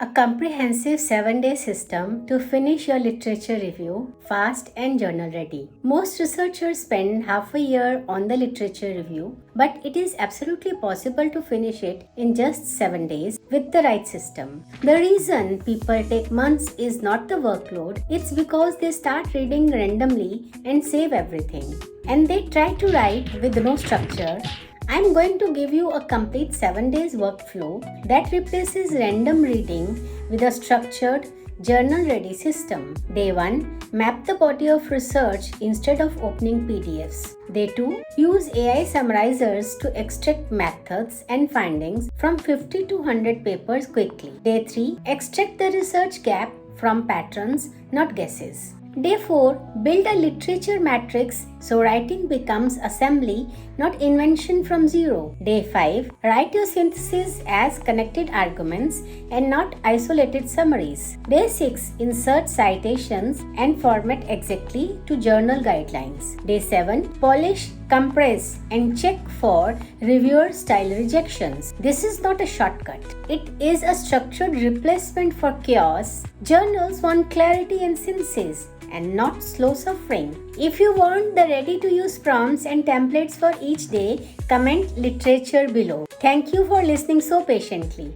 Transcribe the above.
A comprehensive 7-day system to finish your literature review fast and journal ready. Most researchers spend half a year on the literature review, but it is absolutely possible to finish it in just 7 days with the right system. The reason people take months is not the workload, it's because they start reading randomly and save everything. And they try to write with no structure. I'm going to give you a complete 7 days workflow that replaces random reading with a structured, journal-ready system. Day 1. Map the body of research instead of opening PDFs. Day 2. Use AI summarizers to extract methods and findings from 50 to 100 papers quickly. Day 3. Extract the research gap from patterns, not guesses. Day 4. Build a literature matrix so writing becomes assembly, not invention from zero. Day 5. Write your synthesis as connected arguments and not isolated summaries. Day 6. Insert citations and format exactly to journal guidelines. Day 7. Polish, compress, and check for reviewer style rejections. This is not a shortcut. It is a structured replacement for chaos. Journals want clarity and synthesis, and not slow suffering. If you want the ready-to-use prompts and templates for each day, comment literature below. Thank you for listening so patiently.